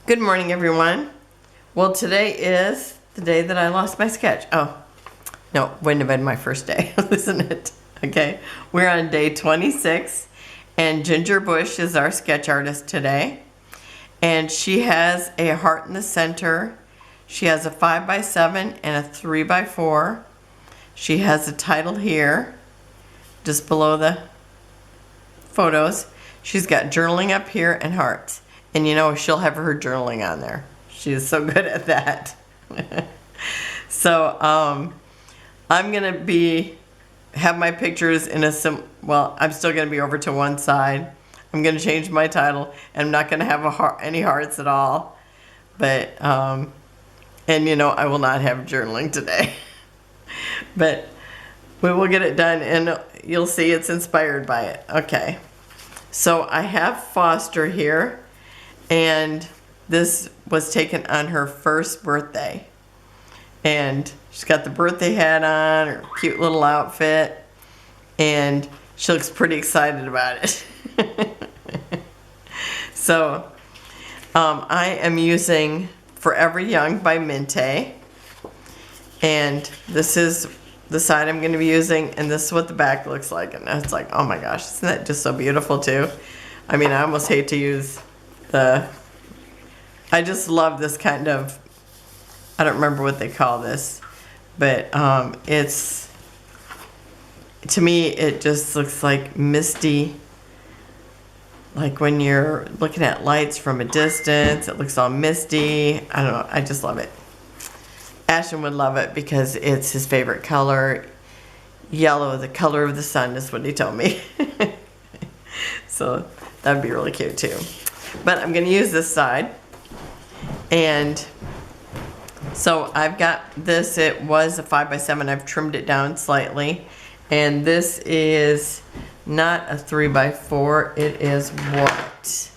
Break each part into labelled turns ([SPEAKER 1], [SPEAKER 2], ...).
[SPEAKER 1] Good morning, everyone. Well, today is the day that I lost my sketch. Oh, no, wouldn't have been my first day, isn't it? Okay, we're on day 26, and Ginger Bush is our sketch artist today. And she has a heart in the center. She has a 5x7 and a 3x4. She has a title here, just below the photos. She's got journaling up here and hearts. And you know, she'll have her journaling on there. She is so good at that. So I'm gonna have my pictures in well, I'm still gonna be over to one side. I'm gonna change my title, and I'm not gonna have any hearts at all. But and you know, I will not have journaling today. But we will get it done, and you'll see it's inspired by it. Okay. So I have Foster here. And this was taken on her first birthday. And she's got the birthday hat on, her cute little outfit, and she looks pretty excited about it. So I am using Forever Young by Mintay. And this is the side I'm going to be using, and this is what the back looks like. And it's like, oh my gosh, isn't that just so beautiful too? I mean, I almost hate to use I just love this kind of, I don't remember what they call this, but it's, to me, it just looks like misty, like when you're looking at lights from a distance, it looks all misty. I don't know, I just love it. Ashton would love it because it's his favorite color. Yellow, the color of the sun, is what he told me. So that'd be really cute too. But I'm going to use this side. And so I've got this. It was a 5x7. I've trimmed it down slightly. And this is not a 3x4. It is what?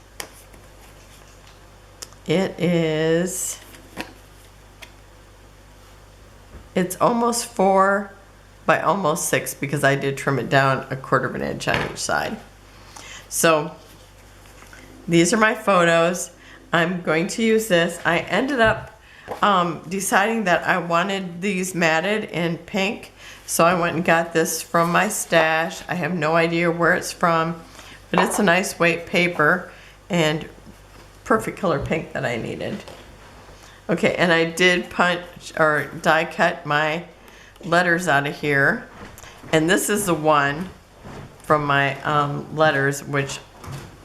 [SPEAKER 1] It is... It's almost 4 by almost 6 because I did trim it down 1/4 inch on each side. So these are my photos. I'm going to use this. I ended up deciding that I wanted these matted in pink, so I went and got this from my stash. I have no idea where it's from, but it's a nice weight paper and perfect color pink that I needed. Okay, and I did punch or die cut my letters out of here, and this is the one from my letters, which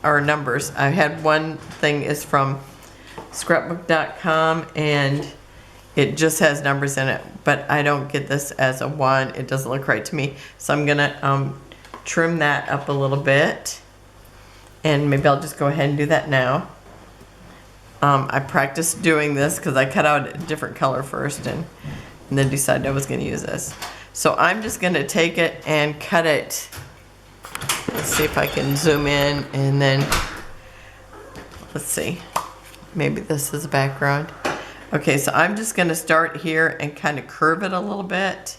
[SPEAKER 1] are numbers. I had one thing is from Scrapbook.com, and it just has numbers in it, but I don't get this as a 1. It doesn't look right to me, so I'm gonna trim that up a little bit, and maybe I'll just go ahead and do that now. I practiced doing this because I cut out a different color first and then decided I was going to use this. So I'm just going to take it and cut it. Let's see if I can zoom in, and then let's see. Maybe this is a background. Okay, so I'm just going to start here and kind of curve it a little bit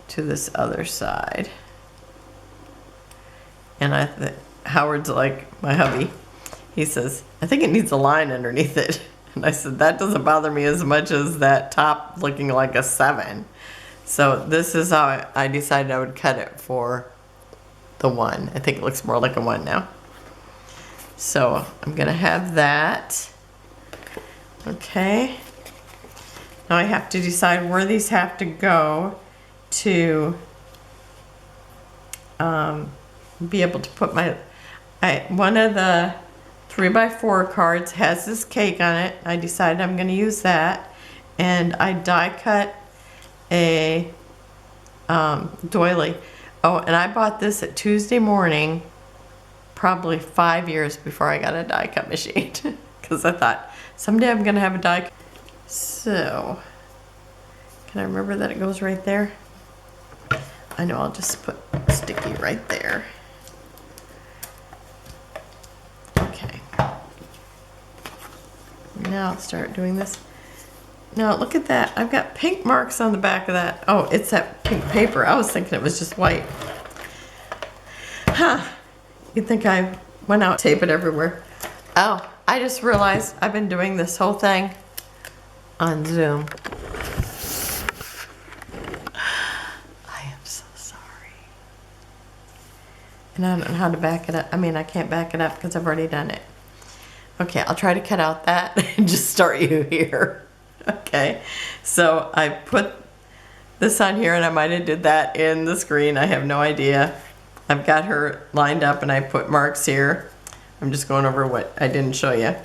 [SPEAKER 1] to this other side. And Howard's like my hubby. He says, I think it needs a line underneath it. And I said, that doesn't bother me as much as that top looking like a 7. So this is how I decided I would cut it for the 1. I think it looks more like a 1 now. So I'm going to have that. Okay. Now I have to decide where these have to go to be able to put my... one of the 3x4 cards has this cake on it. I decided I'm going to use that, and I die cut a doily. Oh, and I bought this at Tuesday morning, probably 5 years before I got a die cut machine, because I thought someday I'm going to have a die cut. So can I remember that it goes right there? I know, I'll just put sticky right there. Okay. Now I'll start doing this. Now look at that. I've got pink marks on the back of that. Oh, it's that pink paper. I was thinking it was just white. Huh. You'd think I went out, tape it everywhere. Oh, I just realized I've been doing this whole thing on Zoom. I am so sorry. And I don't know how to back it up. I mean, I can't back it up because I've already done it. Okay, I'll try to cut out that and just start you here. Okay, so I put this on here, and I might have did that in the screen. I have no idea. I've got her lined up, and I put marks here. I'm just going over what I didn't show you.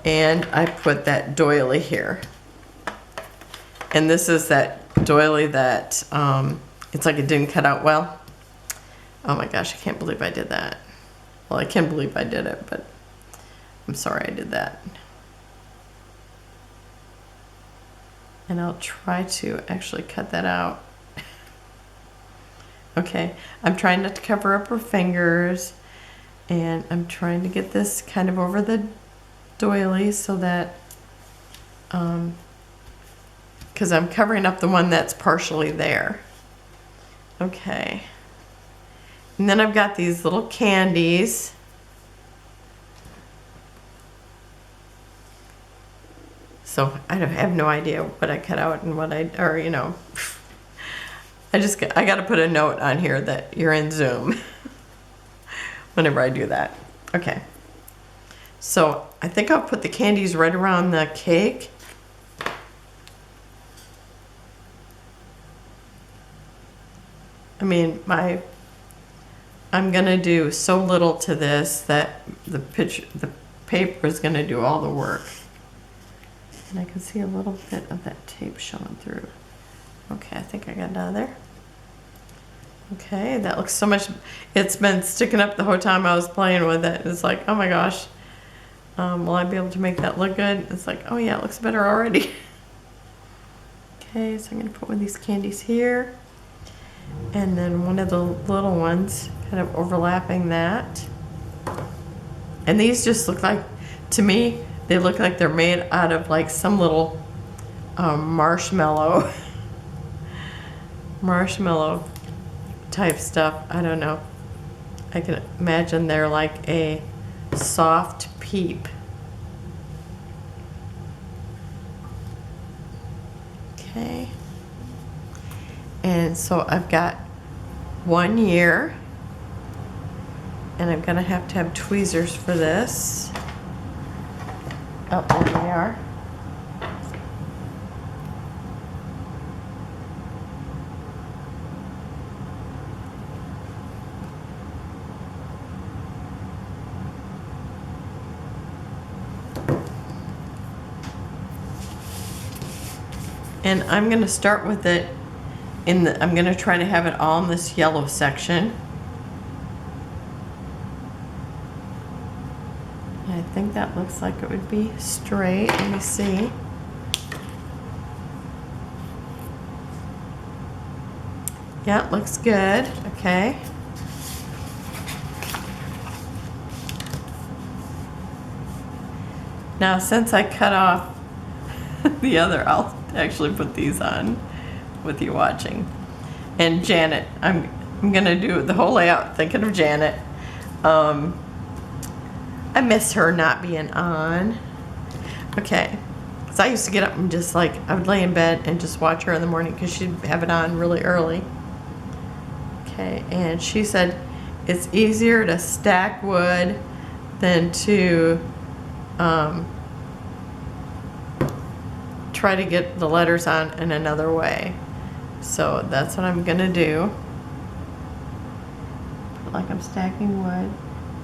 [SPEAKER 1] And I put that doily here. And this is that doily that, it's like it didn't cut out well. Oh my gosh, I can't believe I did that. Well, I can believe I did it, but I'm sorry I did that. And I'll try to actually cut that out. Okay, I'm trying not to cover up her fingers, and I'm trying to get this kind of over the doily so that, because I'm covering up the one that's partially there. Okay. And then I've got these little candies. So I have no idea what I cut out and what I got to put a note on here that you're in Zoom whenever I do that. Okay. So I think I'll put the candies right around the cake. I mean, I'm gonna do so little to this that the paper is gonna do all the work. And I can see a little bit of that tape showing through. Okay, I think I got it out of there. Okay, that looks so much, it's been sticking up the whole time I was playing with it. It's like, oh my gosh, will I be able to make that look good? It's like, oh yeah, it looks better already. Okay, so I'm gonna put one of these candies here. And then one of the little ones kind of overlapping that. And these just look like, to me, they look like they're made out of like some little marshmallow type stuff. I don't know. I can imagine they're like a soft peep. Okay. And so I've got 1 year, and I'm gonna have to have tweezers for this. Oh, there they are. And I'm gonna start with it I'm gonna try to have it all in this yellow section. I think that looks like it would be straight. Let me see. Yeah, it looks good. Okay. Now, since I cut off the other, I'll actually put these on with you watching. And Janet, I'm gonna do the whole layout thinking of Janet. I miss her not being on. Okay, because I used to get up and just like, I would lay in bed and just watch her in the morning because she'd have it on really early. Okay, and she said it's easier to stack wood than to try to get the letters on in another way. So that's what I'm gonna do. Like I'm stacking wood.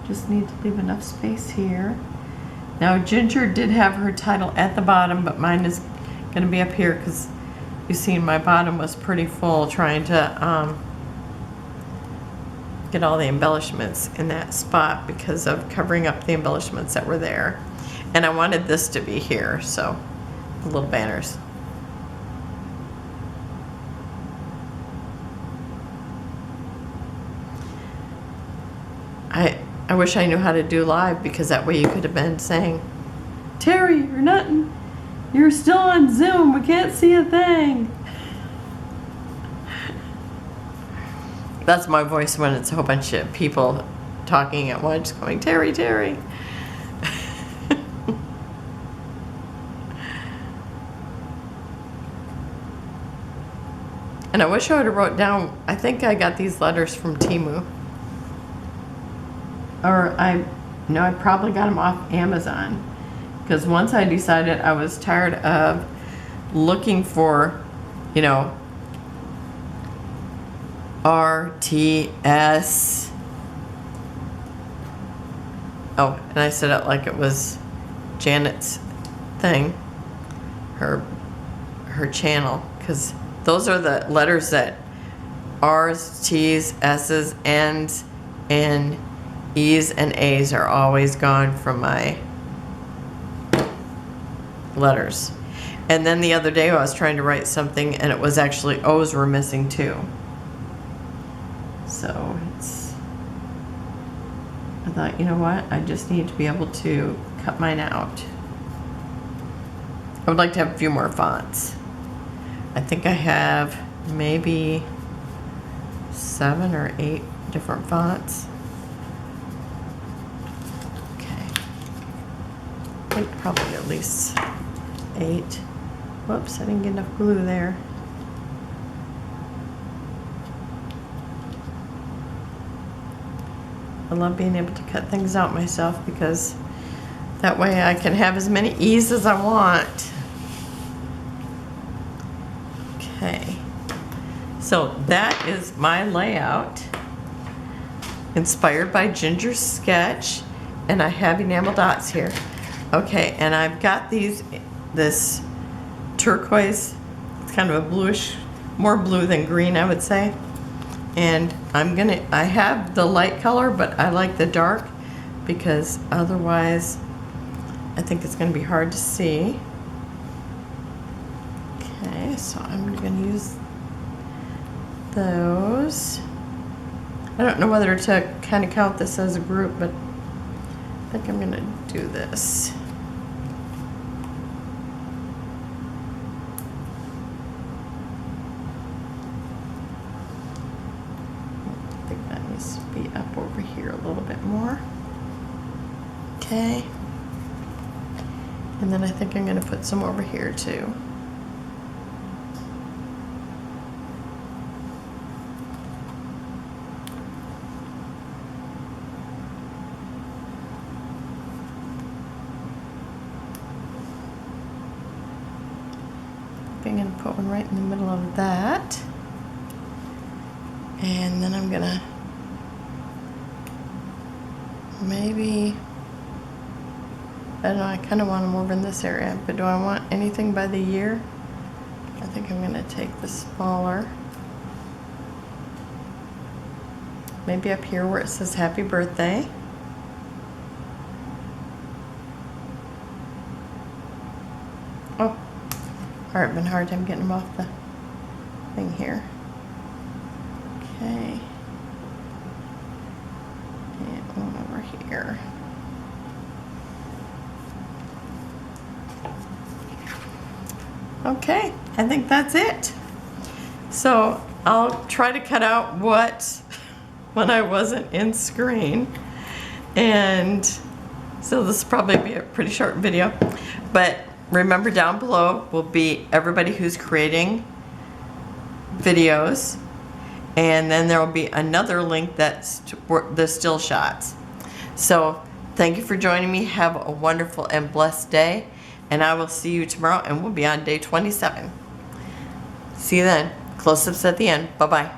[SPEAKER 1] Just need to leave enough space here. Now Ginger did have her title at the bottom, but mine is gonna be up here because you seen my bottom was pretty full trying to get all the embellishments in that spot because of covering up the embellishments that were there. And I wanted this to be here, so the little banners. I wish I knew how to do live because that way you could have been saying, Terry, you're still on Zoom, we can't see a thing. That's my voice when it's a whole bunch of people talking at once going, Terry, Terry. And I wish I would have wrote down, I think I got these letters from Temu. Or I probably got them off Amazon. Because once I decided I was tired of looking for, you know, RTS. Oh, and I said it like it was Janet's thing, her channel, because those are the letters that R's, T's, S's, N's, and E's and A's are always gone from my letters. And then the other day I was trying to write something and it was actually O's were missing too. So I thought, you know what? I just need to be able to cut mine out. I would like to have a few more fonts. I think I have maybe 7 or 8 different fonts. Okay. I think probably at least 8. Whoops, I didn't get enough glue there. I love being able to cut things out myself because that way I can have as many E's as I want. Okay, so that is my layout, inspired by Ginger's sketch, and I have enamel dots here. Okay, and I've got this turquoise, it's kind of a bluish, more blue than green I would say. And I have the light color, but I like the dark because otherwise I think it's gonna be hard to see. Okay, so I'm gonna use those. I don't know whether to kind of count this as a group, but I think I'm gonna do this. Be up over here a little bit more. Okay. And then I think I'm going to put some over here too. I'm going to put one right in the middle of that. And then I'm going to maybe, I don't know, I kind of want them over in this area, but do I want anything by the year? I think I'm going to take the smaller. Maybe up here where it says happy birthday. Oh, alright, been a hard time getting them off the thing here. Okay. Here. Okay, I think that's it. So I'll try to cut out when I wasn't in screen, and so this will probably be a pretty short video, but remember down below will be everybody who's creating videos, and then there will be another link that's the still shots. So thank you for joining me. Have a wonderful and blessed day, and I will see you tomorrow, and we'll be on day 27. See you then. Close-ups at the end. Bye-bye.